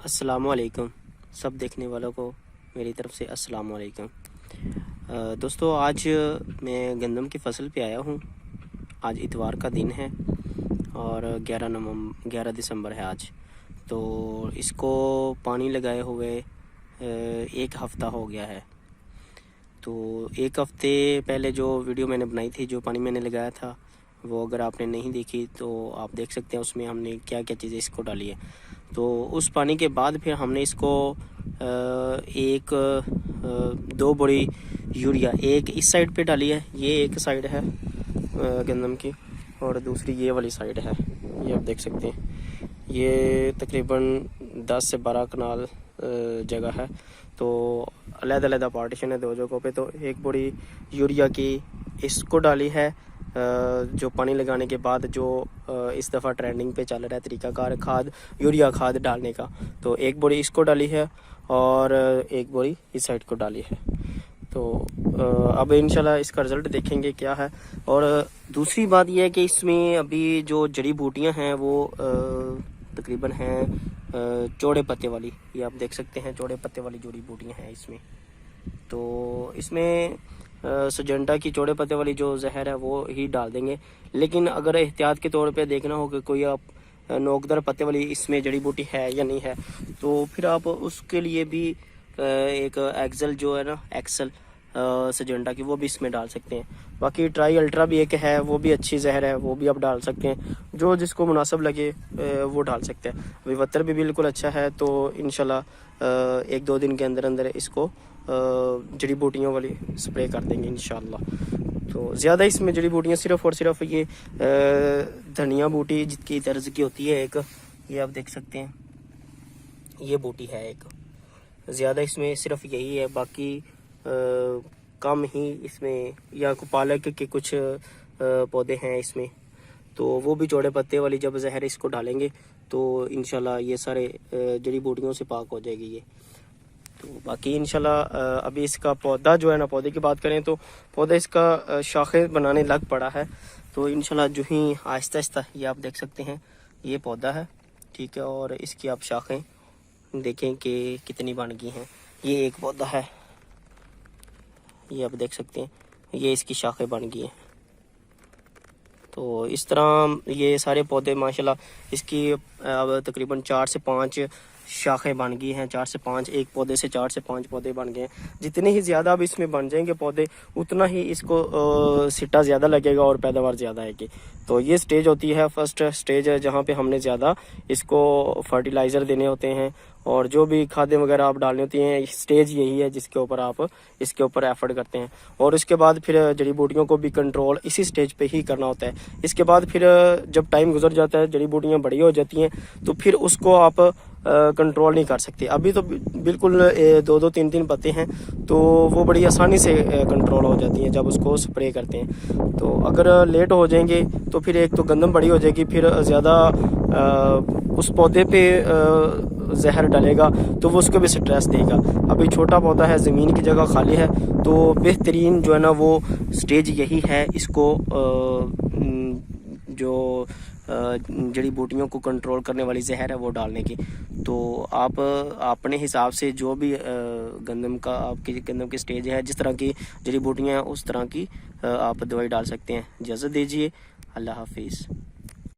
अस्सलाम वालेकुम। सब देखने वालों को मेरी तरफ से अस्सलाम वालेकुम। दोस्तों, आज मैं गंदम की फसल पे आया हूँ। आज इतवार का दिन है और 11 दिसंबर है आज। तो इसको पानी लगाए हुए एक हफ़्ता हो गया है। तो एक हफ़्ते पहले जो वीडियो मैंने बनाई थी, जो पानी मैंने लगाया था, वो अगर आपने नहीं देखी तो आप देख सकते हैं उसमें हमने क्या क्या चीज़ें इसको डाली है। तो उस पानी के बाद फिर हमने इसको दो बड़ी यूरिया एक इस साइड पे डाली है। ये एक साइड है गंदम की और दूसरी ये वाली साइड है। ये आप देख सकते हैं, ये तकरीबन 10 से 12 कनाल जगह है। तो अलग-अलग पार्टीशन है दो जगहों पे। तो एक बड़ी यूरिया की इसको डाली है, जो पानी लगाने के बाद जो इस दफ़ा ट्रेंडिंग पे चल रहा है तरीकाकार खाद, यूरिया खाद डालने का। तो एक बोरी इसको डाली है और एक बोरी इस साइड को डाली है। तो अब इंशाल्लाह इसका रिज़ल्ट देखेंगे क्या है। और दूसरी बात यह है कि इसमें अभी जो जड़ी बूटियां हैं वो तकरीबन हैं चौड़े पत्ते वाली। ये आप देख सकते हैं, चौड़े पत्ते वाली जड़ी बूटियां हैं इसमें। तो इसमें सजेंटा की चौड़े पत्ते वाली जो जहर है वो ही डाल देंगे। लेकिन अगर एहतियात के तौर पे देखना हो कि कोई आप नोकदार पत्ते वाली इसमें जड़ी बूटी है या नहीं है, तो फिर आप उसके लिए भी एक एक्सल जो है ना, एक्सल सजेंटा की, वो भी इसमें डाल सकते हैं। बाकी ट्राई अल्ट्रा भी एक है, वो भी अच्छी जहर है, वो भी आप डाल सकते हैं। जो जिसको मुनासिब लगे वो डाल सकते हैं। विवत्तर भी बिल्कुल अच्छा है। तो इंशाल्लाह 1-2 दिन के अंदर अंदर इसको जड़ी बूटियों वाली स्प्रे कर देंगे इंशाल्लाह। तो ज़्यादा इसमें जड़ी बूटियाँ सिर्फ़ और सिर्फ ये धनिया बूटी जिसकी तर्ज की होती है एक, ये आप देख सकते हैं, ये बूटी है एक। ज़्यादा इसमें सिर्फ यही है, बाकी कम ही इसमें या पालक के कुछ पौधे हैं इसमें। तो वो भी चौड़े पत्ते वाली जब जहर इसको डालेंगे तो इंशाल्लाह ये सारे जड़ी बूटियों से पाक हो जाएगी ये। तो बाकी इंशाल्लाह अभी इसका पौधा जो है ना, पौधे की बात करें तो पौधा इसका शाखें बनाने लग पड़ा है। तो इंशाल्लाह जो ही आहिस्ता आहिस्ता, ये आप देख सकते हैं, ये पौधा है, ठीक है। और इसकी आप शाखें देखें कि कितनी बन गई हैं। ये एक पौधा है, ये आप देख सकते हैं, ये इसकी शाखें बन गई हैं। तो इस तरह ये सारे पौधे माशाल्लाह इसकी अब तकरीबन 4 से 5 शाखें बन गई हैं। 4 से 5, एक पौधे से 4 से 5 पौधे बन गए हैं। जितने ही ज़्यादा अब इसमें बन जाएंगे पौधे, उतना ही इसको सिट्टा ज़्यादा लगेगा और पैदावार ज़्यादा आएगी। तो ये स्टेज होती है, फर्स्ट स्टेज है, जहाँ पे हमने ज़्यादा इसको फर्टिलाइज़र देने होते हैं और जो भी खादें वगैरह आप डालनी होती हैं। स्टेज यही है जिसके ऊपर आप इसके ऊपर एफर्ट करते हैं। और उसके बाद फिर जड़ी बूटियों को भी कंट्रोल इसी स्टेज पे ही करना होता है। इसके बाद फिर जब टाइम गुजर जाता है, जड़ी बूटियाँ बड़ी हो जाती हैं, तो फिर उसको आप कंट्रोल नहीं कर सकते। अभी तो बिल्कुल 2-2, 3-3 पत्ते हैं, तो वो बड़ी आसानी से कंट्रोल हो जाती हैं जब उसको स्प्रे करते हैं। तो अगर लेट हो जाएंगे तो फिर एक तो गंदम बड़ी हो जाएगी, फिर ज़्यादा उस पौधे पे जहर डलेगा तो वो उसको भी स्ट्रेस देगा। अभी छोटा पौधा है, ज़मीन की जगह खाली है, तो बेहतरीन जो है ना वो स्टेज यही है इसको जो जड़ी बूटियों को कंट्रोल करने वाली जहर है वो डालने की। तो आप अपने हिसाब से जो भी गंदम का आपकी गंदम की स्टेज है, जिस तरह की जड़ी बूटियाँ हैं उस तरह की आप दवाई डाल सकते हैं। इजाज़त दीजिए, अल्लाह हाफिज़।